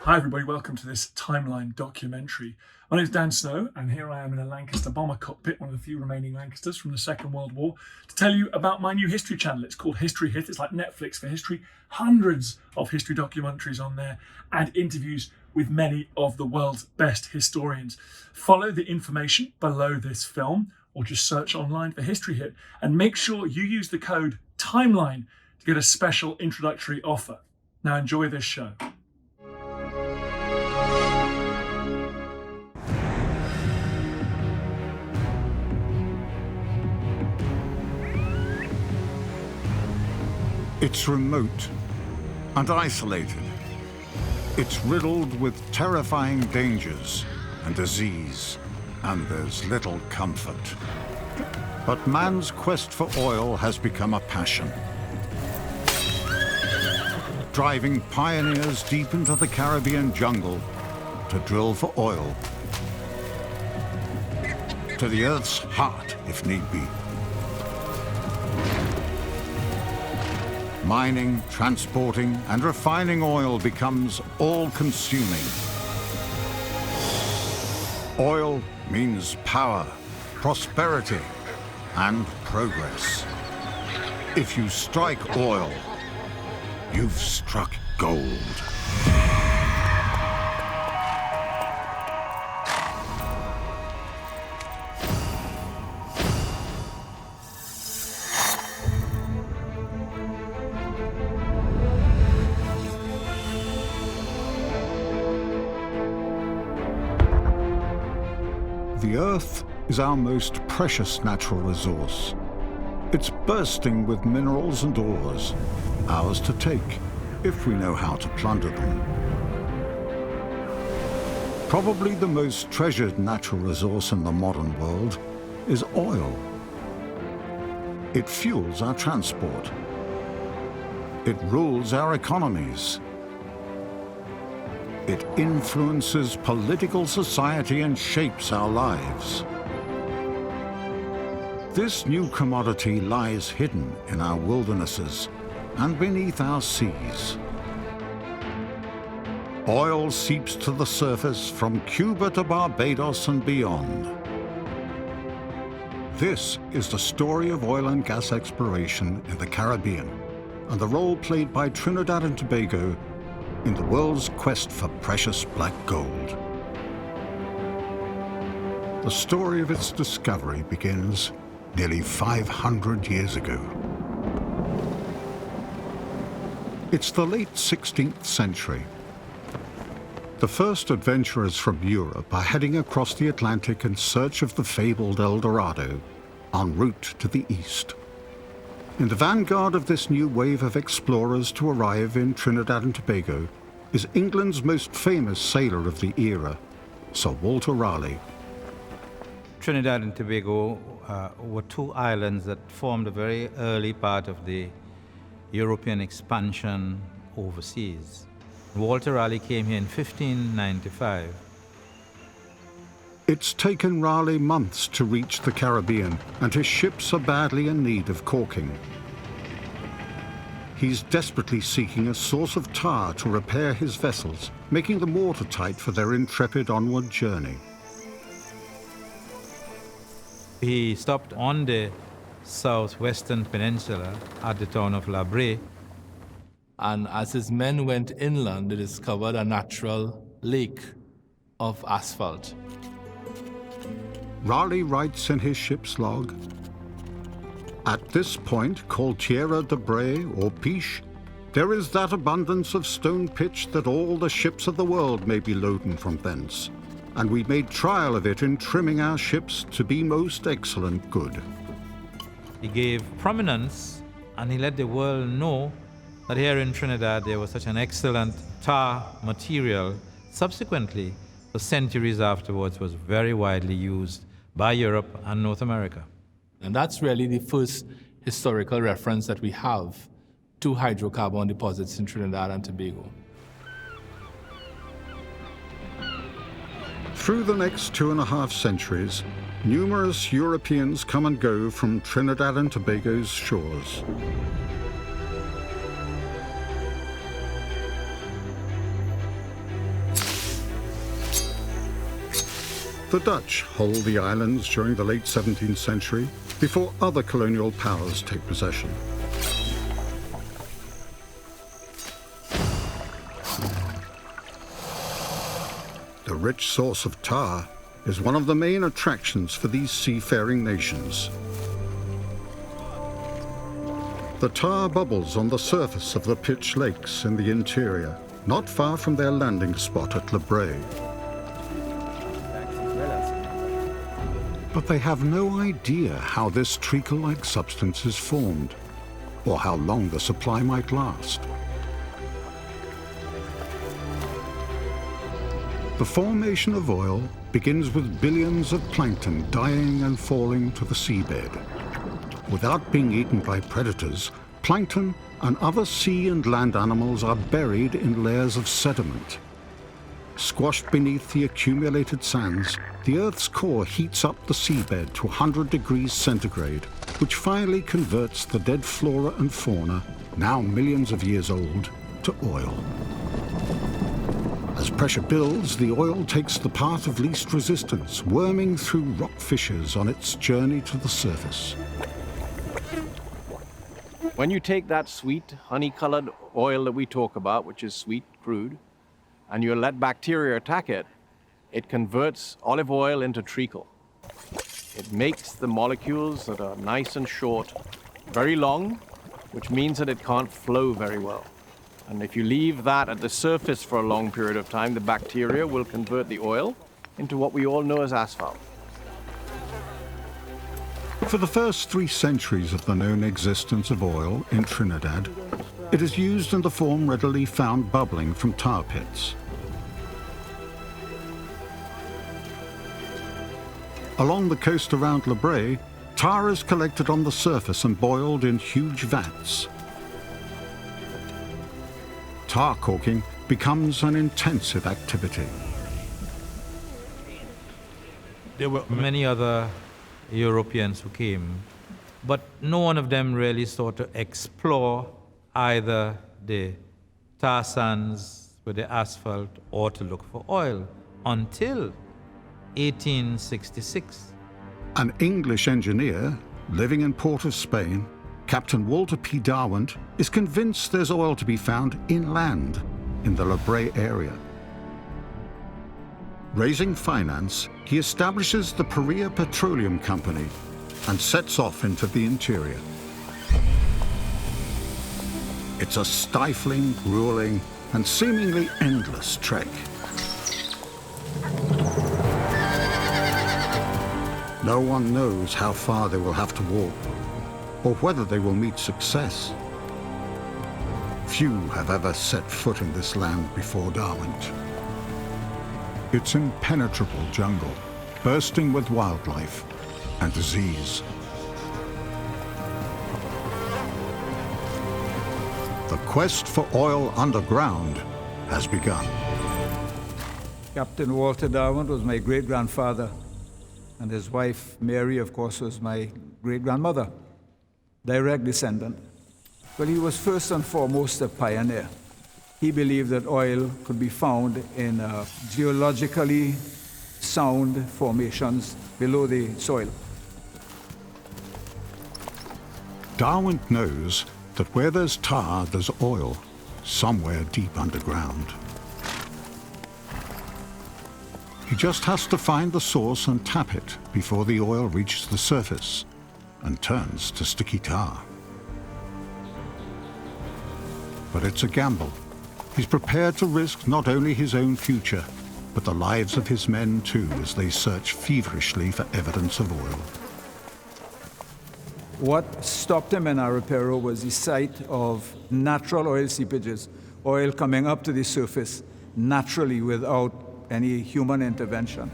Hi everybody, welcome to this timeline documentary. My name is Dan Snow and here I am in a Lancaster bomber cockpit, one of the few remaining Lancasters from the Second World War, to tell you about my new history channel. It's called History Hit. It's like Netflix for history. Hundreds of history documentaries on there and interviews with many of the world's best historians. Follow the information below this film or just search online for History Hit and make sure you use the code TIMELINE to get a special introductory offer. Now enjoy this show. It's remote and isolated. It's riddled with terrifying dangers and disease, and there's little comfort. But man's quest for oil has become a passion, driving pioneers deep into the Caribbean jungle to drill for oil, to the Earth's heart, if need be. Mining, transporting, and refining oil becomes all-consuming. Oil means power, prosperity, and progress. If you strike oil, you've struck gold. The Earth is our most precious natural resource. It's bursting with minerals and ores, ours to take, if we know how to plunder them. Probably the most treasured natural resource in the modern world is oil. It fuels our transport. It rules our economies. It influences political society and shapes our lives. This new commodity lies hidden in our wildernesses and beneath our seas. Oil seeps to the surface from Cuba to Barbados and beyond. This is the story of oil and gas exploration in the Caribbean and the role played by Trinidad and Tobago in the world's quest for precious black gold. The story of its discovery begins nearly 500 years ago. It's the late 16th century. The first adventurers from Europe are heading across the Atlantic in search of the fabled El Dorado, en route to the east. In the vanguard of this new wave of explorers to arrive in Trinidad and Tobago is England's most famous sailor of the era, Sir Walter Raleigh. Trinidad and Tobago were two islands that formed a very early part of the European expansion overseas. Walter Raleigh came here in 1595. It's taken Raleigh months to reach the Caribbean, and his ships are badly in need of caulking. He's desperately seeking a source of tar to repair his vessels, making them watertight for their intrepid onward journey. He stopped on the southwestern peninsula at the town of La Brea. And as his men went inland, they discovered a natural lake of asphalt. Raleigh writes in his ship's log, "At this point, called Tierra de Brea or Piche, there is that abundance of stone pitch that all the ships of the world may be loaden from thence. And we made trial of it in trimming our ships to be most excellent good." He gave prominence and he let the world know that here in Trinidad there was such an excellent tar material. Subsequently, for centuries afterwards, was very widely used by Europe and North America. And that's really the first historical reference that we have to hydrocarbon deposits in Trinidad and Tobago. Through the next 2.5 centuries, numerous Europeans come and go from Trinidad and Tobago's shores. The Dutch hold the islands during the late 17th century before other colonial powers take possession. The rich source of tar is one of the main attractions for these seafaring nations. The tar bubbles on the surface of the pitch lakes in the interior, not far from their landing spot at Le Bray. But they have no idea how this treacle-like substance is formed, or how long the supply might last. The formation of oil begins with billions of plankton dying and falling to the seabed. Without being eaten by predators, plankton and other sea and land animals are buried in layers of sediment. Squashed beneath the accumulated sands, the Earth's core heats up the seabed to 100 degrees centigrade, which finally converts the dead flora and fauna, now millions of years old, to oil. As pressure builds, the oil takes the path of least resistance, worming through rock fissures on its journey to the surface. When you take that sweet, honey-colored oil that we talk about, which is sweet crude, and you let bacteria attack it, it converts olive oil into treacle. It makes the molecules that are nice and short very long, which means that it can't flow very well. And if you leave that at the surface for a long period of time, the bacteria will convert the oil into what we all know as asphalt. For the first 3 centuries of the known existence of oil in Trinidad, it is used in the form readily found bubbling from tar pits. Along the coast around Le Bray, tar is collected on the surface and boiled in huge vats. Tar caulking becomes an intensive activity. There were many other Europeans who came, but no one of them really sought to explore either the tar sands with the asphalt or to look for oil until 1866. An English engineer living in Port of Spain, Captain Walter P. Darwent, is convinced there's oil to be found inland in the Le Bray area. Raising finance, he establishes the Perea Petroleum Company and sets off into the interior. It's a stifling, grueling, and seemingly endless trek. No one knows how far they will have to walk, or whether they will meet success. Few have ever set foot in this land before Darwent. It's impenetrable jungle, bursting with wildlife and disease. The quest for oil underground has begun. Captain Walter Darwent was my great-grandfather, and his wife, Mary, of course, was my great-grandmother, direct descendant. Well, he was first and foremost a pioneer. He believed that oil could be found in geologically sound formations below the soil. Darwent knows that where there's tar, there's oil, somewhere deep underground. He just has to find the source and tap it before the oil reaches the surface and turns to sticky tar. But it's a gamble. He's prepared to risk not only his own future, but the lives of his men too, as they search feverishly for evidence of oil. What stopped him in Arapero was the sight of natural oil seepages, oil coming up to the surface naturally without any human intervention.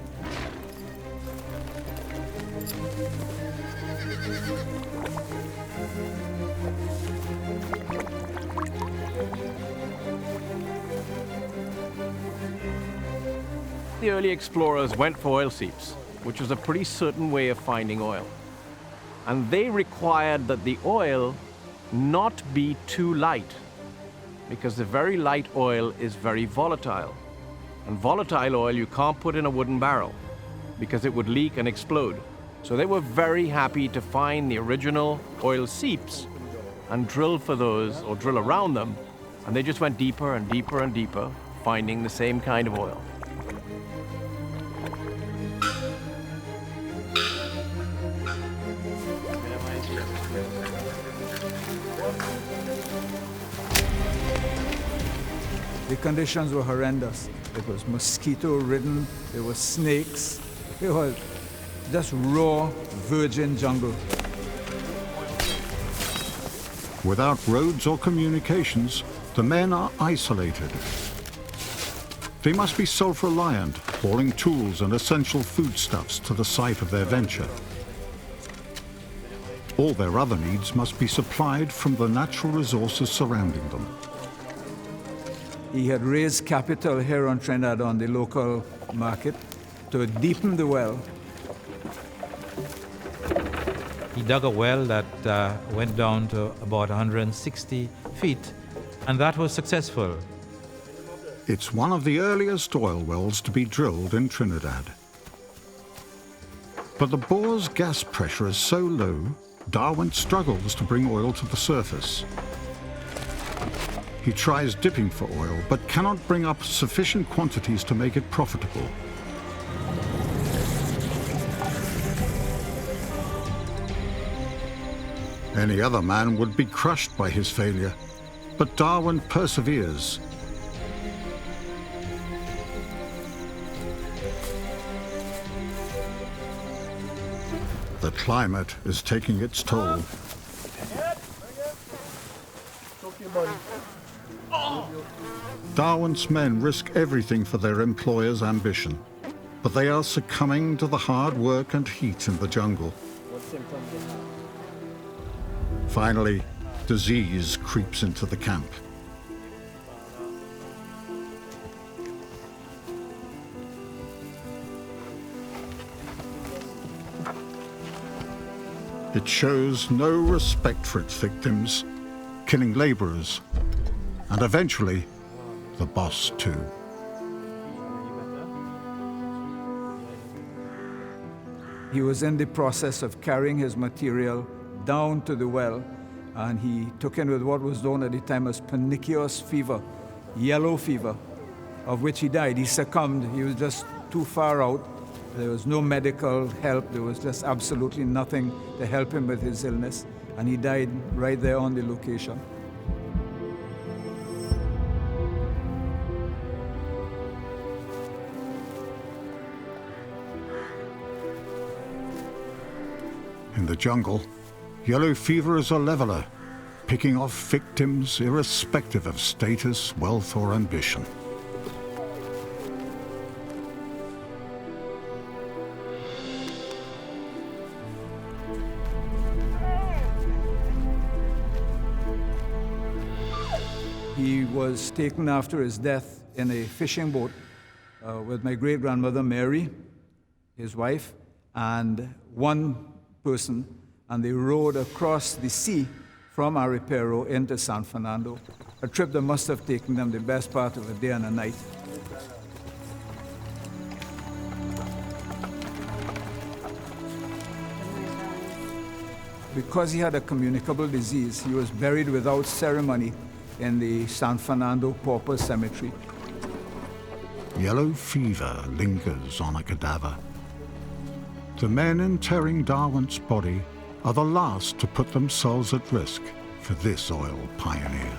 The early explorers went for oil seeps, which was a pretty certain way of finding oil. And they required that the oil not be too light, because the very light oil is very volatile. And volatile oil you can't put in a wooden barrel. because it would leak and explode. So they were very happy to find the original oil seeps and drill for those, or drill around them, and they just went deeper and deeper and deeper, finding the same kind of oil. The conditions were horrendous. It was mosquito-ridden, there were snakes, it was just raw, virgin jungle. Without roads or communications, the men are isolated. They must be self-reliant, hauling tools and essential foodstuffs to the site of their venture. All their other needs must be supplied from the natural resources surrounding them. He had raised capital here on Trinidad on the local market to deepen the well. He dug a well that went down to about 160 feet, and that was successful. It's one of the earliest oil wells to be drilled in Trinidad. But the bore's gas pressure is so low, Darwent struggles to bring oil to the surface. He tries dipping for oil, but cannot bring up sufficient quantities to make it profitable. Any other man would be crushed by his failure, but Darwent perseveres. The climate is taking its toll. Darwent's men risk everything for their employer's ambition, but they are succumbing to the hard work and heat in the jungle. Finally, disease creeps into the camp. It shows no respect for its victims, killing laborers, and eventually, the boss too. He was in the process of carrying his material down to the well, and he took in with what was known at the time as pernicious fever, yellow fever, of which he died. He succumbed. He was just too far out. There was no medical help. There was just absolutely nothing to help him with his illness, and he died right there on the location. In the jungle, yellow fever is a leveler, picking off victims irrespective of status, wealth, or ambition. He was taken after his death in a fishing boat with my great-grandmother Mary, his wife, and one person, and they rowed across the sea from Aripero into San Fernando, a trip that must have taken them the best part of a day and a night. Because he had a communicable disease, he was buried without ceremony in the San Fernando Pauper Cemetery. Yellow fever lingers on a cadaver. The men interring Darwent's body are the last to put themselves at risk for this oil pioneer.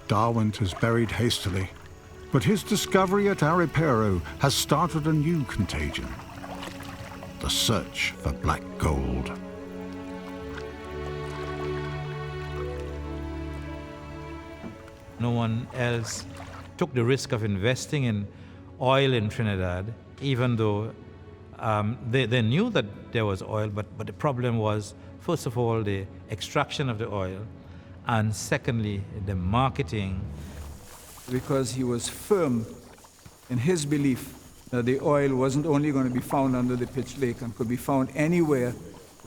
Darwent is buried hastily, but his discovery at Aripero has started a new contagion: the search for black gold. No one else took the risk of investing in oil in Trinidad, even though they knew that there was oil, but the problem was, first of all, the extraction of the oil, and secondly, the marketing. Because he was firm in his belief that the oil wasn't only going to be found under the Pitch Lake and could be found anywhere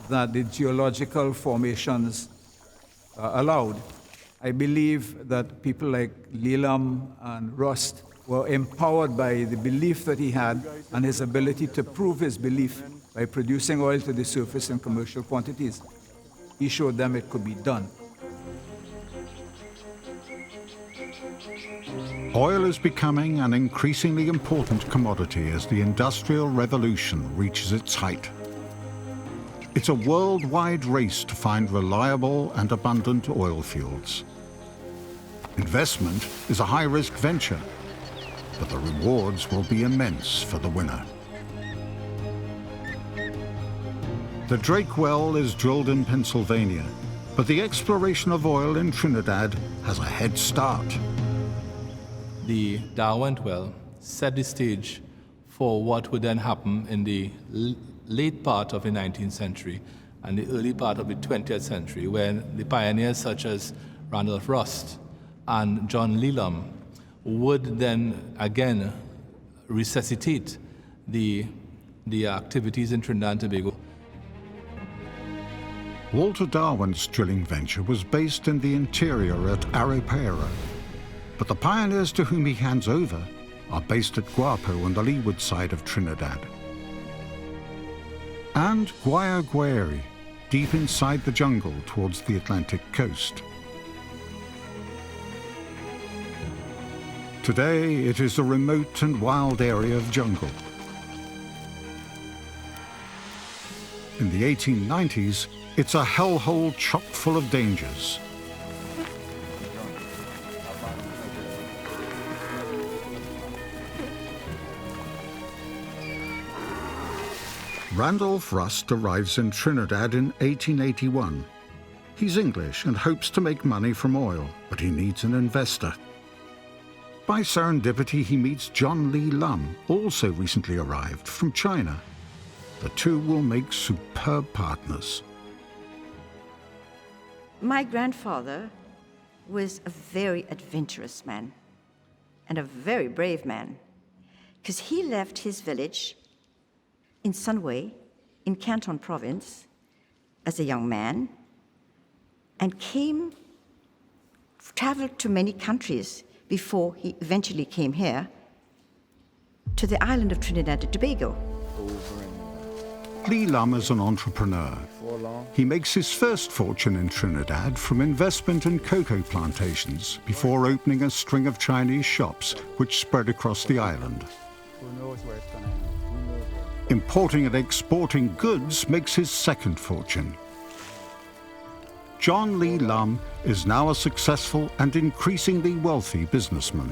that the geological formations allowed. I believe that people like Lee Lum and Rust were empowered by the belief that he had and his ability to prove his belief by producing oil to the surface in commercial quantities. He showed them it could be done. Oil is becoming an increasingly important commodity as the Industrial Revolution reaches its height. It's a worldwide race to find reliable and abundant oil fields. Investment is a high-risk venture, but the rewards will be immense for the winner. The Drake well is drilled in Pennsylvania, but the exploration of oil in Trinidad has a head start. The Darwent well set the stage for what would then happen in the late part of the 19th century and the early part of the 20th century, when the pioneers such as Randolph Rust and John Lee Lum would then again resuscitate the activities in Trinidad and Tobago. Walter Darwent's drilling venture was based in the interior at Aripara, but the pioneers to whom he hands over are based at Guapo on the leeward side of Trinidad. And Guayaguari, deep inside the jungle towards the Atlantic coast. Today, it is a remote and wild area of jungle. In the 1890s, it's a hellhole chock full of dangers. Randolph Rust arrives in Trinidad in 1881. He's English and hopes to make money from oil, but he needs an investor. By serendipity, he meets John Lee Lum, also recently arrived from China. The two will make superb partners. My grandfather was a very adventurous man and a very brave man, because he left his village in Sunway, in Canton Province, as a young man, and traveled to many countries before he eventually came here to the island of Trinidad and Tobago. Lee Lum is an entrepreneur. He makes his first fortune in Trinidad from investment in cocoa plantations before opening a string of Chinese shops which spread across the island. Importing and exporting goods makes his second fortune. John Lee Lum is now a successful and increasingly wealthy businessman.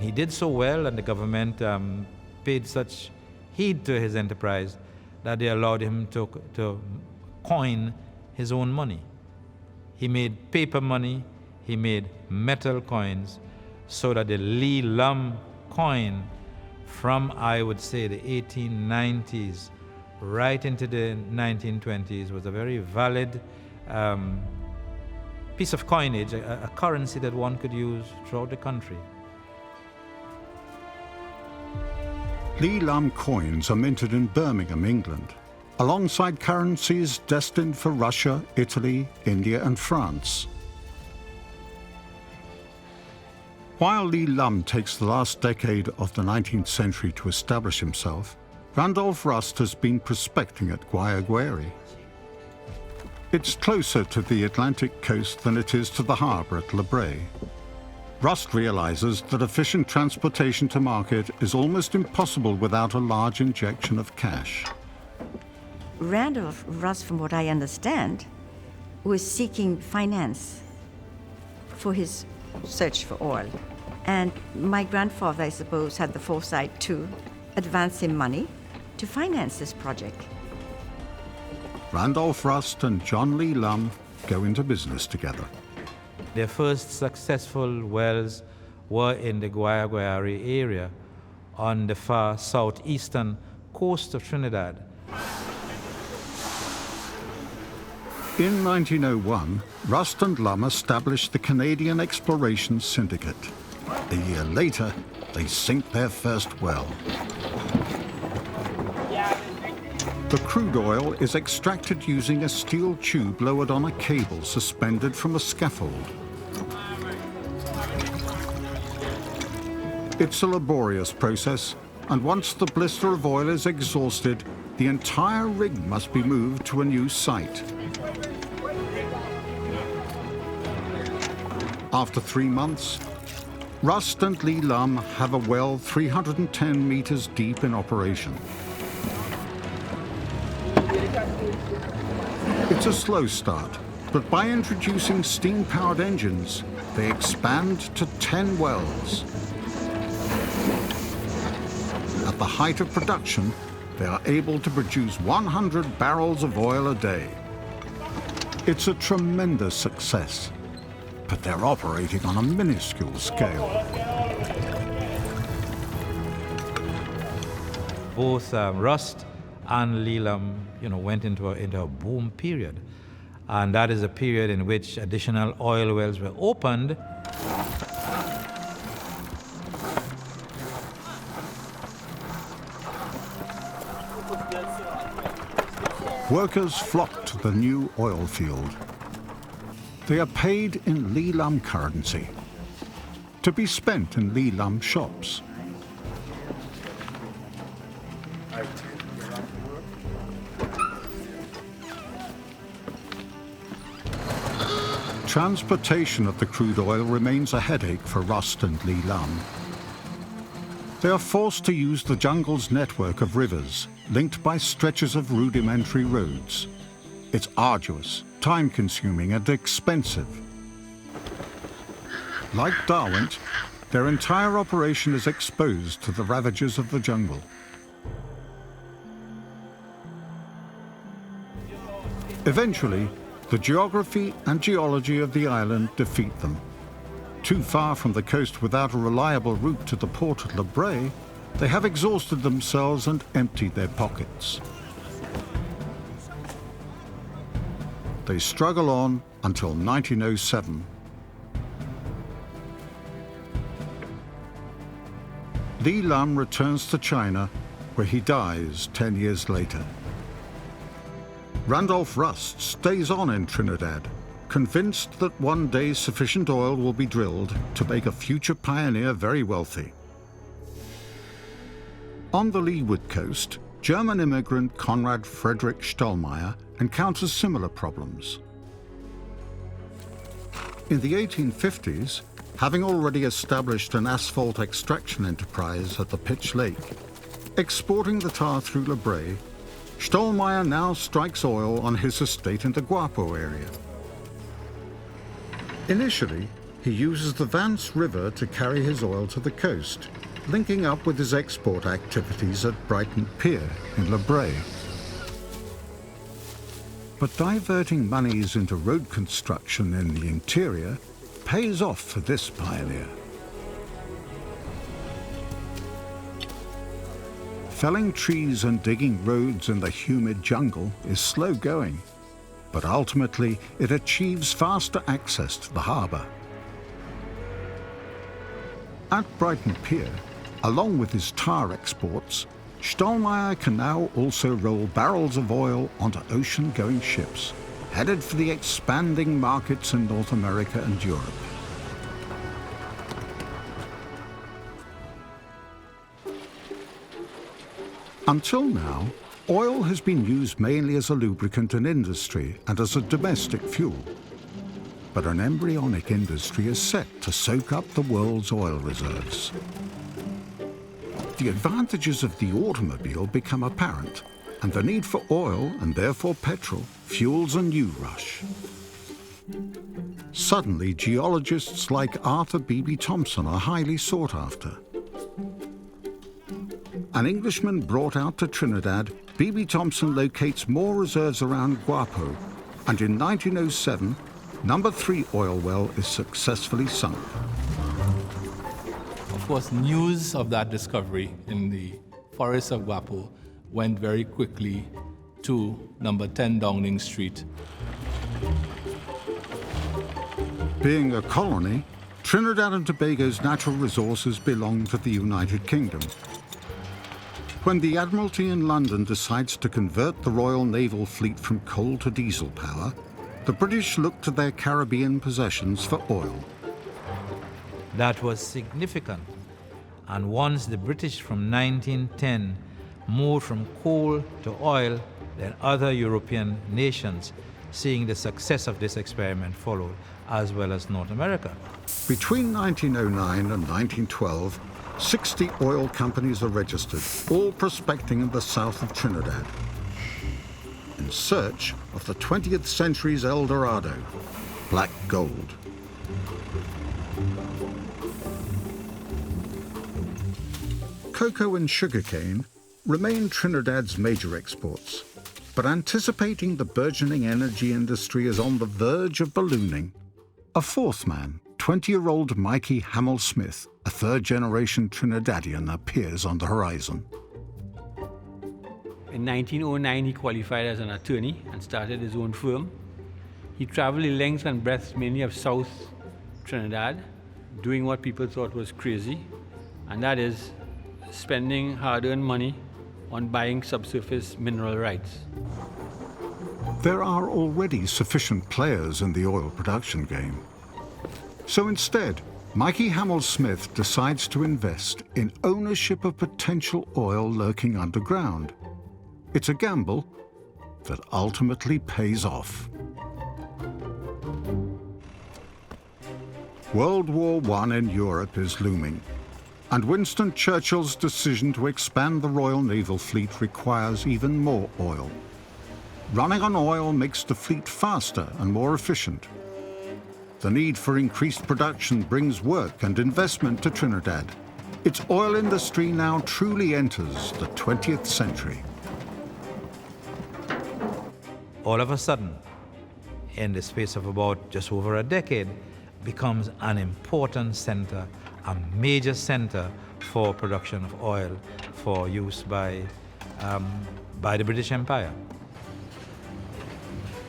He did so well, and the government paid such heed to his enterprise that they allowed him to coin his own money. He made paper money, he made metal coins, so that the Lee Lum coin from, I would say, the 1890s right into the 1920s was a very valid piece of coinage, a currency that one could use throughout the country. Lee Lum coins are minted in Birmingham, England, alongside currencies destined for Russia, Italy, India, and France. While Lee Lum takes the last decade of the 19th century to establish himself, Randolph Rust has been prospecting at Guayaguari. It's closer to the Atlantic coast than it is to the harbour at Le Bray. Rust realizes that efficient transportation to market is almost impossible without a large injection of cash. Randolph Rust, from what I understand, was seeking finance for his search for oil. And my grandfather, I suppose, had the foresight to advance him money to finance this project. Randolph Rust and John Lee Lum go into business together. Their first successful wells were in the Guayaguari area on the far southeastern coast of Trinidad. In 1901, Rust and Lum established the Canadian Exploration Syndicate. A year later, they sink their first well. The crude oil is extracted using a steel tube lowered on a cable suspended from a scaffold. It's a laborious process, and once the blister of oil is exhausted, the entire rig must be moved to a new site. After 3 months, Rust and Lee Lum have a well 310 meters deep in operation. It's a slow start, but by introducing steam-powered engines, they expand to 10 wells. At the height of production, they are able to produce 100 barrels of oil a day. It's a tremendous success, but they're operating on a minuscule scale. Both Rust and Lee Lum, went into a boom period. And that is a period in which additional oil wells were opened. Workers flock to the new oil field. They are paid in Lee Lum currency, to be spent in Lee Lum shops. Transportation of the crude oil remains a headache for Rust and Lee Lum. They are forced to use the jungle's network of rivers, linked by stretches of rudimentary roads. It's arduous, time-consuming, and expensive. Like Darwent, their entire operation is exposed to the ravages of the jungle. Eventually, the geography and geology of the island defeat them. Too far from the coast without a reliable route to the port at Le Bray, they have exhausted themselves and emptied their pockets. They struggle on until 1907. Lee Lum returns to China, where he dies 10 years later. Randolph Rust stays on in Trinidad, convinced that one day sufficient oil will be drilled to make a future pioneer very wealthy. On the leeward coast, German immigrant Conrad Friedrich Stollmeyer encounters similar problems. In the 1850s, having already established an asphalt extraction enterprise at the Pitch Lake, exporting the tar through Le Bray, Stollmeyer now strikes oil on his estate in the Guapo area. Initially, he uses the Vance River to carry his oil to the coast, linking up with his export activities at Brighton Pier in Le Bray. But diverting monies into road construction in the interior pays off for this pioneer. Felling trees and digging roads in the humid jungle is slow going, but ultimately it achieves faster access to the harbour. At Brighton Pier, along with his tar exports, Stollmeyer can now also roll barrels of oil onto ocean-going ships, headed for the expanding markets in North America and Europe. Until now, oil has been used mainly as a lubricant in industry and as a domestic fuel. But an embryonic industry is set to soak up the world's oil reserves. The advantages of the automobile become apparent, and the need for oil, and therefore petrol, fuels a new rush. Suddenly, geologists like Arthur B.B. Thompson are highly sought after. An Englishman brought out to Trinidad, B.B. Thompson locates more reserves around Guapo, and in 1907, number 3 oil well is successfully sunk. Of course, news of that discovery in the forests of Guapo went very quickly to number 10 Downing Street. Being a colony, Trinidad and Tobago's natural resources belong to the United Kingdom. When the Admiralty in London decides to convert the Royal Naval Fleet from coal to diesel power, the British look to their Caribbean possessions for oil. That was significant. And once the British from 1910 moved from coal to oil, then other European nations, seeing the success of this experiment, followed, as well as North America. Between 1909 and 1912, 60 oil companies are registered, all prospecting in the south of Trinidad, in search of the 20th century's El Dorado, black gold. Cocoa and sugarcane remain Trinidad's major exports, but anticipating the burgeoning energy industry is on the verge of ballooning, a fourth man, 20-year-old Mikey Hamel-Smith, a third-generation Trinidadian, appears on the horizon. In 1909, he qualified as an attorney and started his own firm. He traveled the length and breadth mainly of South Trinidad, doing what people thought was crazy, and that is spending hard-earned money on buying subsurface mineral rights. There are already sufficient players in the oil production game. So instead, Mikey Hamel-Smith decides to invest in ownership of potential oil lurking underground. It's a gamble that ultimately pays off. World War I in Europe is looming, and Winston Churchill's decision to expand the Royal Naval Fleet requires even more oil. Running on oil makes the fleet faster and more efficient. The need for increased production brings work and investment to Trinidad. Its oil industry now truly enters the 20th century. All of a sudden, in the space of about just over a decade, becomes an important center, a major center for production of oil for use by the British Empire.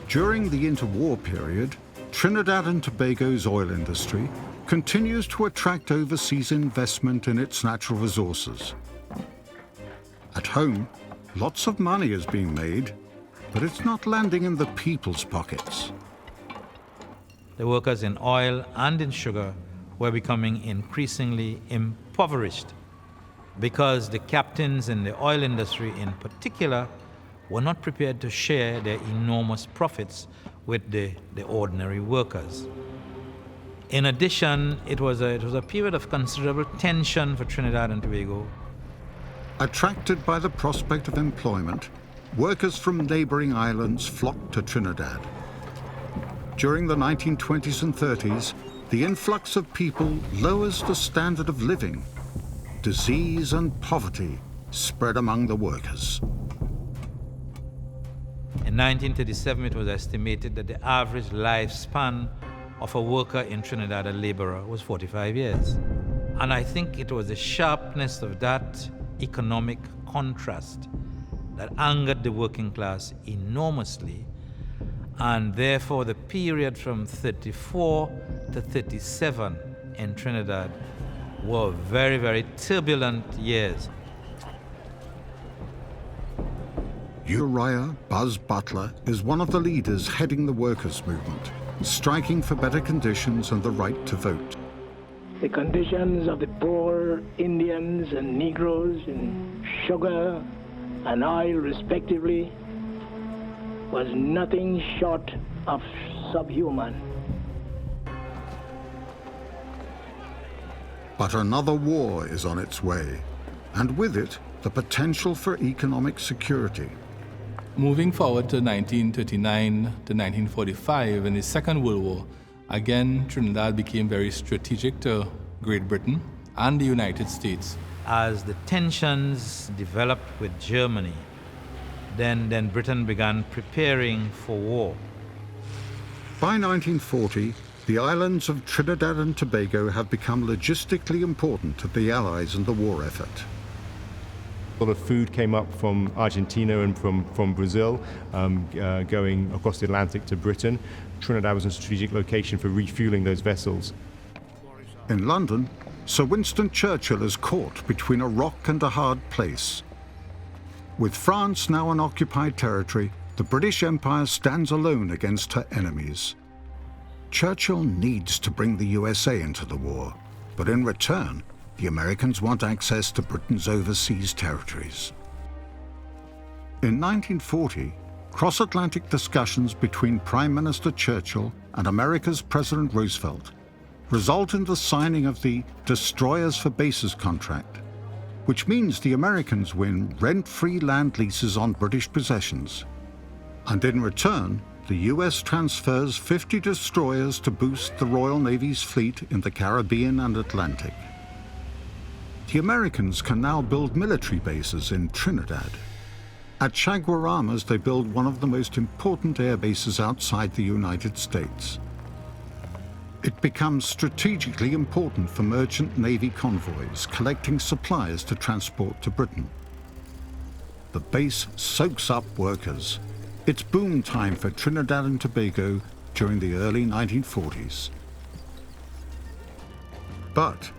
During the interwar period, Trinidad and Tobago's oil industry continues to attract overseas investment in its natural resources. At home, lots of money is being made, but it's not landing in the people's pockets. The workers in oil and in sugar were becoming increasingly impoverished because the captains in the oil industry in particular were not prepared to share their enormous profits with the ordinary workers. In addition, it was a period of considerable tension for Trinidad and Tobago. Attracted by the prospect of employment, workers from neighboring islands flocked to Trinidad. During the 1920s and 30s, the influx of people lowers the standard of living. Disease and poverty spread among the workers. In 1937, it was estimated that the average lifespan of a worker in Trinidad, a laborer, was 45 years. And I think it was the sharpness of that economic contrast that angered the working class enormously. And therefore, the period from 34 to 37 in Trinidad were very, very turbulent years. Uriah Buzz Butler is one of the leaders heading the workers' movement, striking for better conditions and the right to vote. The conditions of the poor Indians and Negroes in sugar and oil, respectively, was nothing short of subhuman. But another war is on its way, and with it, the potential for economic security. Moving forward to 1939 to 1945, in the Second World War, again, Trinidad became very strategic to Great Britain and the United States. As the tensions developed with Germany, then Britain began preparing for war. By 1940, the islands of Trinidad and Tobago have become logistically important to the Allies in the war effort. A lot of food came up from Argentina and from Brazil, going across the Atlantic to Britain. Trinidad was a strategic location for refueling those vessels. In London, Sir Winston Churchill is caught between a rock and a hard place. With France now an occupied territory, the British Empire stands alone against her enemies. Churchill needs to bring the USA into the war, but in return, The Americans want access to Britain's overseas territories. In 1940, cross-Atlantic discussions between Prime Minister Churchill and America's President Roosevelt result in the signing of the Destroyers for Bases contract, which means the Americans win rent-free land leases on British possessions. And in return, the US transfers 50 destroyers to boost the Royal Navy's fleet in the Caribbean and Atlantic. The Americans can now build military bases in Trinidad. At Chaguaramas, they build one of the most important air bases outside the United States. It becomes strategically important for merchant Navy convoys collecting supplies to transport to Britain. The base soaks up workers. It's boom time for Trinidad and Tobago during the early 1940s. But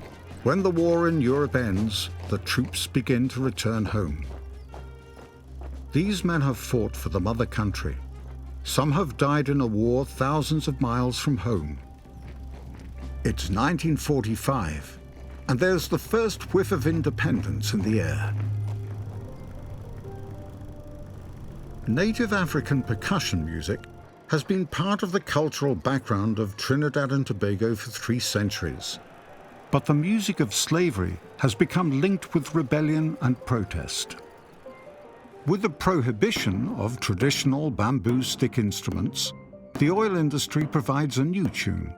when the war in Europe ends, the troops begin to return home. These men have fought for the mother country. Some have died in a war thousands of miles from home. It's 1945, and there's the first whiff of independence in the air. Native African percussion music has been part of the cultural background of Trinidad and Tobago for 3 centuries. But the music of slavery has become linked with rebellion and protest. With the prohibition of traditional bamboo stick instruments, the oil industry provides a new tune,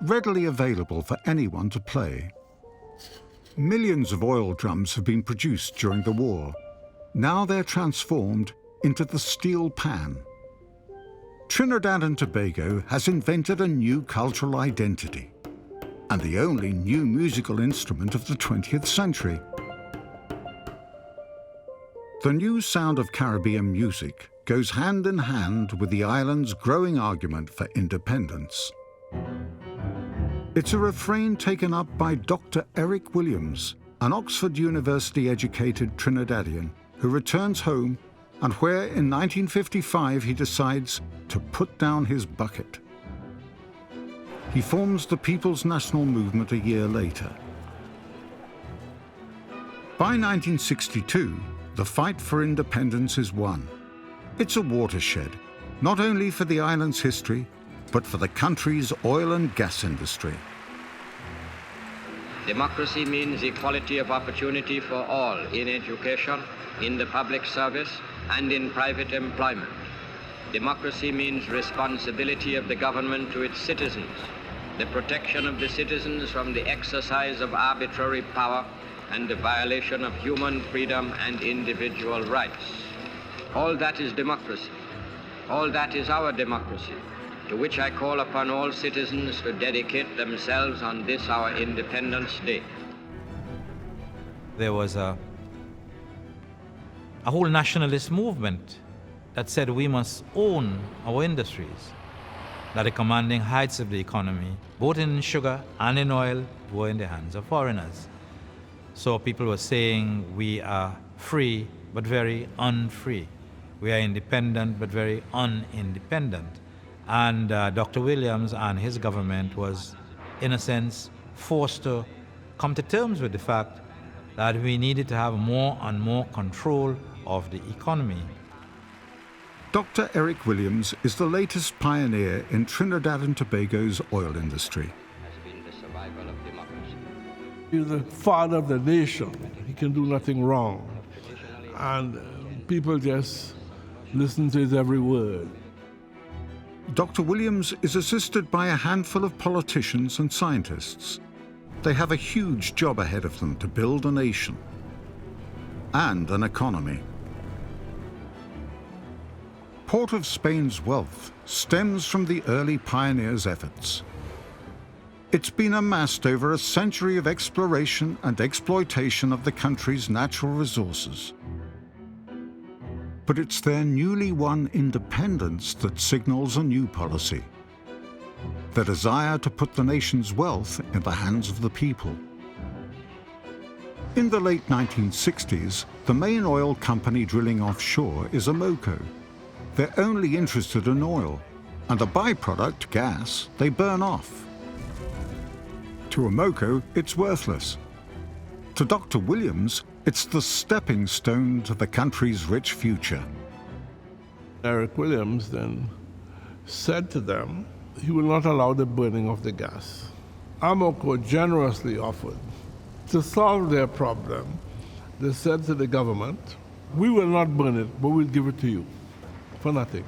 readily available for anyone to play. Millions of oil drums have been produced during the war. Now they're transformed into the steel pan. Trinidad and Tobago has invented a new cultural identity, and the only new musical instrument of the 20th century. The new sound of Caribbean music goes hand in hand with the island's growing argument for independence. It's a refrain taken up by Dr. Eric Williams, an Oxford University-educated Trinidadian who returns home and where in 1955 he decides to put down his bucket. He forms the People's National Movement a year later. By 1962, the fight for independence is won. It's a watershed, not only for the island's history, but for the country's oil and gas industry. Democracy means equality of opportunity for all in education, in the public service, and in private employment. Democracy means responsibility of the government to its citizens, the protection of the citizens from the exercise of arbitrary power and the violation of human freedom and individual rights. All that is democracy. All that is our democracy, to which I call upon all citizens to dedicate themselves on this our Independence Day. There was a whole nationalist movement that said we must own our industries, that the commanding heights of the economy, both in sugar and in oil, were in the hands of foreigners. So people were saying we are free but very unfree. We are independent but very unindependent. And Dr. Williams and his government was, in a sense, forced to come to terms with the fact that we needed to have more and more control of the economy. Dr. Eric Williams is the latest pioneer in Trinidad and Tobago's oil industry. He's the father of the nation. He can do nothing wrong. And people just listen to his every word. Dr. Williams is assisted by a handful of politicians and scientists. They have a huge job ahead of them to build a nation and an economy. Port of Spain's wealth stems from the early pioneers' efforts. It's been amassed over a century of exploration and exploitation of the country's natural resources. But it's their newly won independence that signals a new policy. The desire to put the nation's wealth in the hands of the people. In the late 1960s, the main oil company drilling offshore is Amoco. They're only interested in oil, and the byproduct, gas, they burn off. To Amoco, it's worthless. To Dr. Williams, it's the stepping stone to the country's rich future. Eric Williams then said to them he will not allow the burning of the gas. Amoco generously offered to solve their problem. They said to the government, we will not burn it, but we'll give it to you for nothing.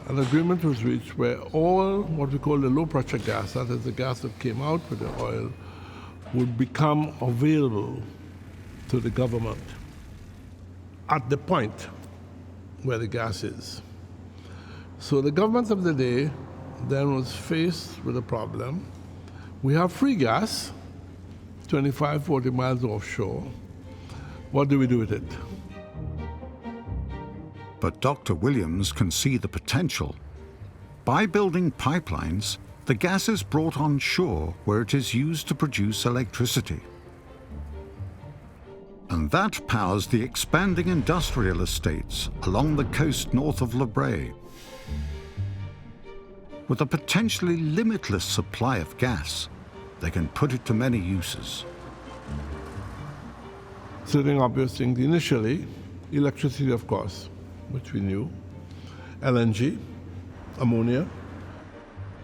An agreement was reached where all what we call the low pressure gas, that is the gas that came out with the oil, would become available to the government at the point where the gas is. So the government of the day then was faced with a problem. We have free gas, 25, 40 miles offshore. What do we do with it? But Dr. Williams can see the potential. By building pipelines, the gas is brought on shore where it is used to produce electricity. And that powers the expanding industrial estates along the coast north of Le Bray. With a potentially limitless supply of gas, they can put it to many uses. Certain obvious things initially, electricity, of course, which we knew, LNG, ammonia.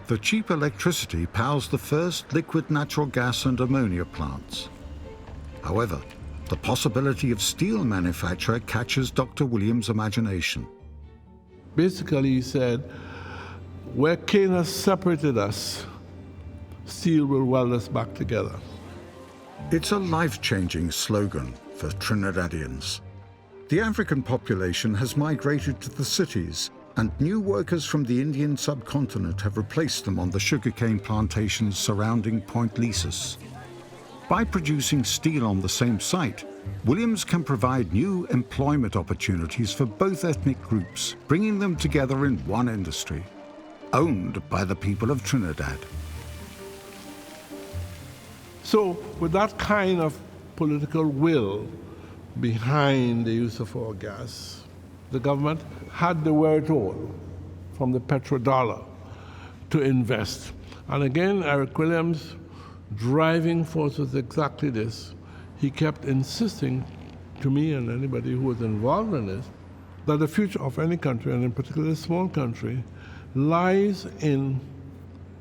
The cheap electricity powers the first liquid natural gas and ammonia plants. However, the possibility of steel manufacture catches Dr. Williams' imagination. Basically, he said, where Cain has separated us, steel will weld us back together. It's a life-changing slogan for Trinidadians. The African population has migrated to the cities, and new workers from the Indian subcontinent have replaced them on the sugarcane plantations surrounding Point Lisas. By producing steel on the same site, Williams can provide new employment opportunities for both ethnic groups, bringing them together in one industry, owned by the people of Trinidad. So, with that kind of political will behind the use of oil gas, the government had the wherewithal from the petrodollar to invest. And again, Eric Williams' driving force was exactly this. He kept insisting to me and anybody who was involved in this that the future of any country, and in particular a small country, lies in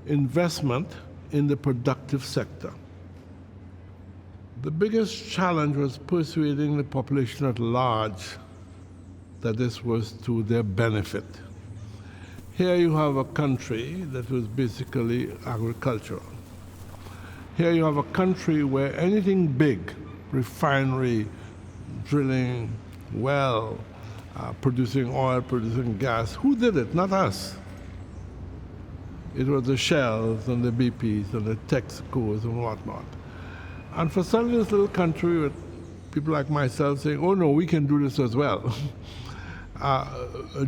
investment in the productive sector. The biggest challenge was persuading the population at large that this was to their benefit. Here you have a country that was basically agricultural. Here you have a country where anything big, refinery, drilling, well, producing oil, producing gas, who did it? Not us. It was the Shells and the BPs and the Texacos and whatnot. And for suddenly this little country with people like myself saying, oh no, we can do this as well,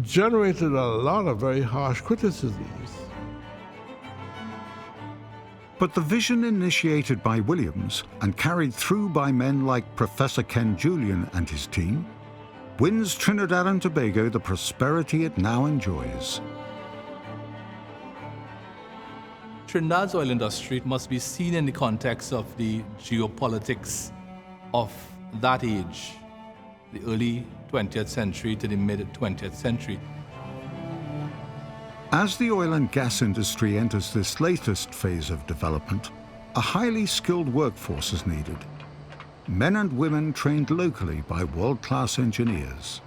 generated a lot of very harsh criticisms. But the vision initiated by Williams and carried through by men like Professor Ken Julian and his team wins Trinidad and Tobago the prosperity it now enjoys. Trinidad's oil industry must be seen in the context of the geopolitics of that age, the early 20th century to the mid-20th century. As the oil and gas industry enters this latest phase of development, a highly skilled workforce is needed. Men and women trained locally by world-class engineers.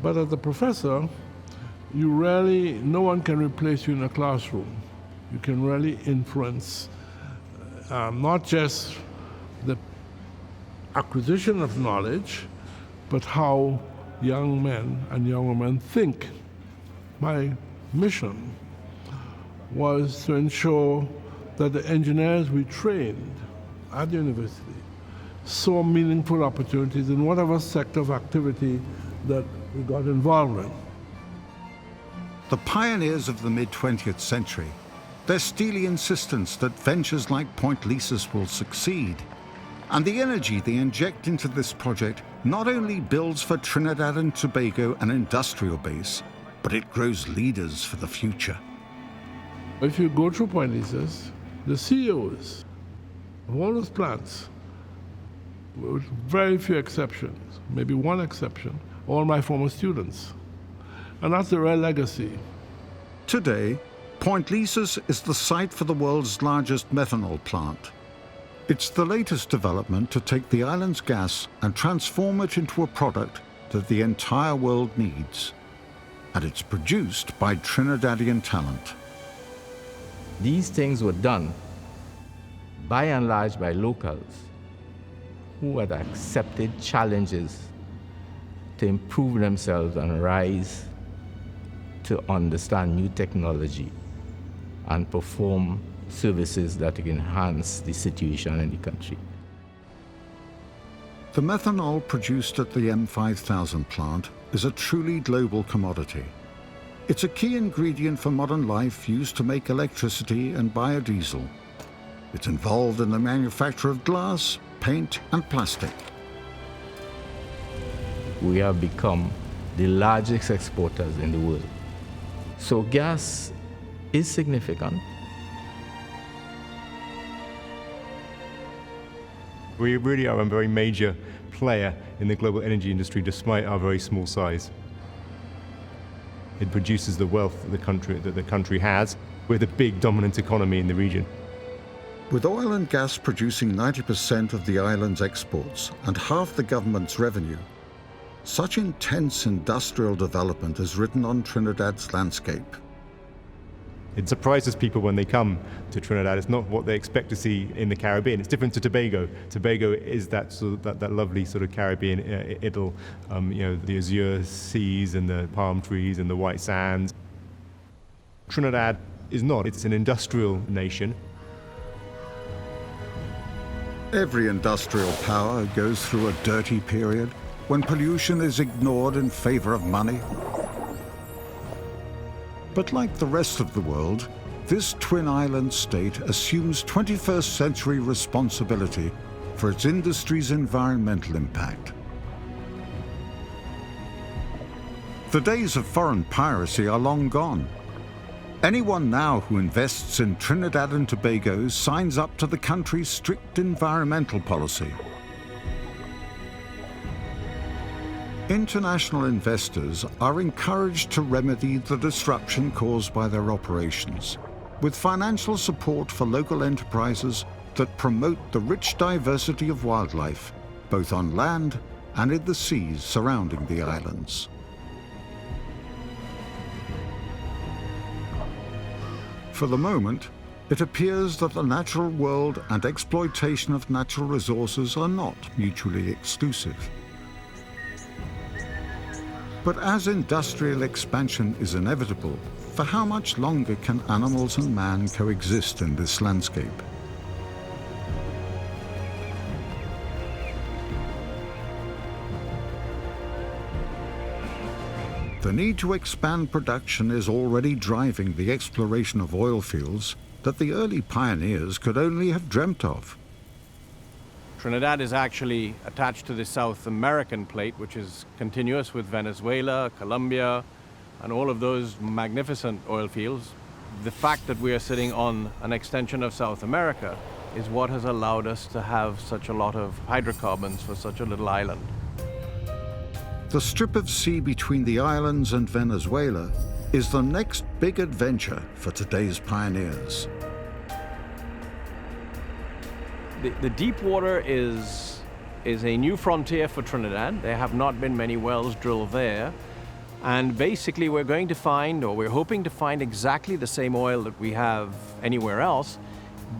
But as a professor, no one can replace you in a classroom. You can really influence not just the acquisition of knowledge, but how young men and young women think. My mission was to ensure that the engineers we trained at the university saw meaningful opportunities in whatever sector of activity that we got involved in. The pioneers of the mid-20th century, their steely insistence that ventures like Point Lisas will succeed, and the energy they inject into this project not only builds for Trinidad and Tobago an industrial base, but it grows leaders for the future. If you go through Point Lisas, the CEOs of all those plants, with very few exceptions, maybe one exception, all my former students. And that's a rare legacy. Today, Point Lisas is the site for the world's largest methanol plant. It's the latest development to take the island's gas and transform it into a product that the entire world needs. And it's produced by Trinidadian talent. These things were done by and large by locals who had accepted challenges to improve themselves and rise to understand new technology and perform services that enhance the situation in the country. The methanol produced at the M5000 plant is a truly global commodity. It's a key ingredient for modern life used to make electricity and biodiesel. It's involved in the manufacture of glass, paint, and plastic. We have become the largest exporters in the world. So gas is significant. We really are a very major player in the global energy industry despite our very small size. It produces the wealth that the country has. We're the big dominant economy in the region. With oil and gas producing 90% of the island's exports and half the government's revenue, such intense industrial development is written on Trinidad's landscape. It surprises people when they come to Trinidad. It's not what they expect to see in the Caribbean. It's different to Tobago. Tobago is that sort of that lovely sort of Caribbean idyll, the azure seas and the palm trees and the white sands. Trinidad is not. It's an industrial nation. Every industrial power goes through a dirty period when pollution is ignored in favor of money. But like the rest of the world, this twin island state assumes 21st century responsibility for its industry's environmental impact. The days of foreign piracy are long gone. Anyone now who invests in Trinidad and Tobago signs up to the country's strict environmental policy. International investors are encouraged to remedy the disruption caused by their operations, with financial support for local enterprises that promote the rich diversity of wildlife, both on land and in the seas surrounding the islands. For the moment, it appears that the natural world and exploitation of natural resources are not mutually exclusive. But as industrial expansion is inevitable, for how much longer can animals and man coexist in this landscape? The need to expand production is already driving the exploration of oil fields that the early pioneers could only have dreamt of. Trinidad is actually attached to the South American plate, which is continuous with Venezuela, Colombia, and all of those magnificent oil fields. The fact that we are sitting on an extension of South America is what has allowed us to have such a lot of hydrocarbons for such a little island. The strip of sea between the islands and Venezuela is the next big adventure for today's pioneers. The deep water is a new frontier for Trinidad. There have not been many wells drilled there. And basically we're going to find, or we're hoping to find, exactly the same oil that we have anywhere else,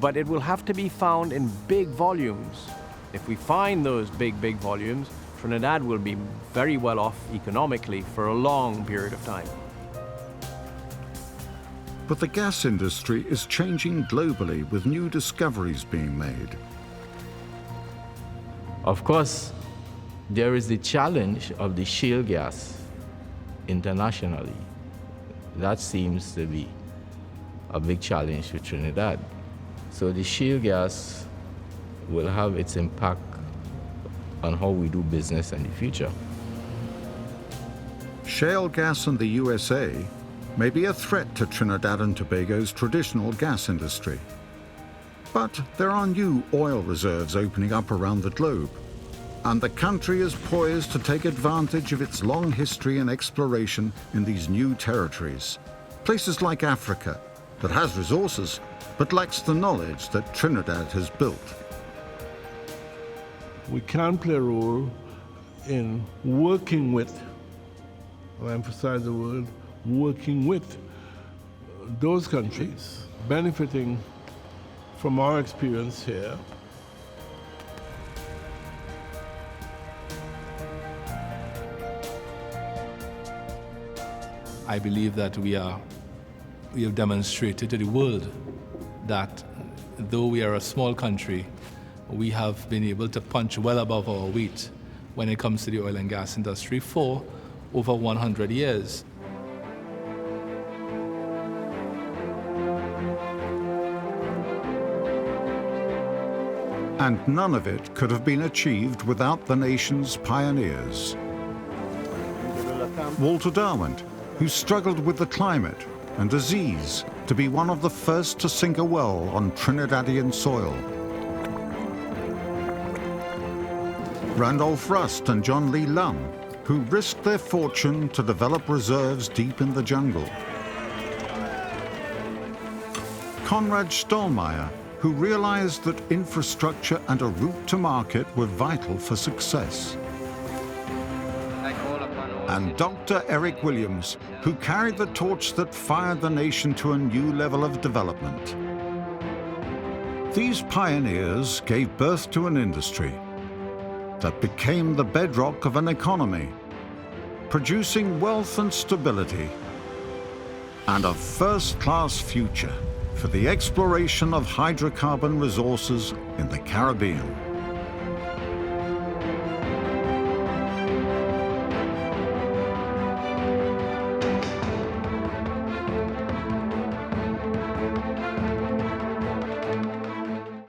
but it will have to be found in big volumes. If we find those big volumes, Trinidad will be very well off economically for a long period of time. But the gas industry is changing globally with new discoveries being made. Of course, there is the challenge of the shale gas internationally. That seems to be a big challenge for Trinidad. So the shale gas will have its impact on how we do business in the future. Shale gas in the USA may be a threat to Trinidad and Tobago's traditional gas industry. But there are new oil reserves opening up around the globe, and the country is poised to take advantage of its long history and exploration in these new territories. Places like Africa, that has resources, but lacks the knowledge that Trinidad has built. We can play a role in working with, I emphasize the word, working with those countries, benefiting from our experience here. I believe that we have demonstrated to the world that though we are a small country, we have been able to punch well above our weight when it comes to the oil and gas industry for over 100 years. And none of it could have been achieved without the nation's pioneers. Walter Darwent, who struggled with the climate and disease to be one of the first to sink a well on Trinidadian soil. Randolph Rust and John Lee Lum, who risked their fortune to develop reserves deep in the jungle. Conrad Stollmeyer, who realized that infrastructure and a route to market were vital for success. And Dr. Eric Williams, who carried the torch that fired the nation to a new level of development. These pioneers gave birth to an industry that became the bedrock of an economy, producing wealth and stability, and a first-class future for the exploration of hydrocarbon resources in the Caribbean.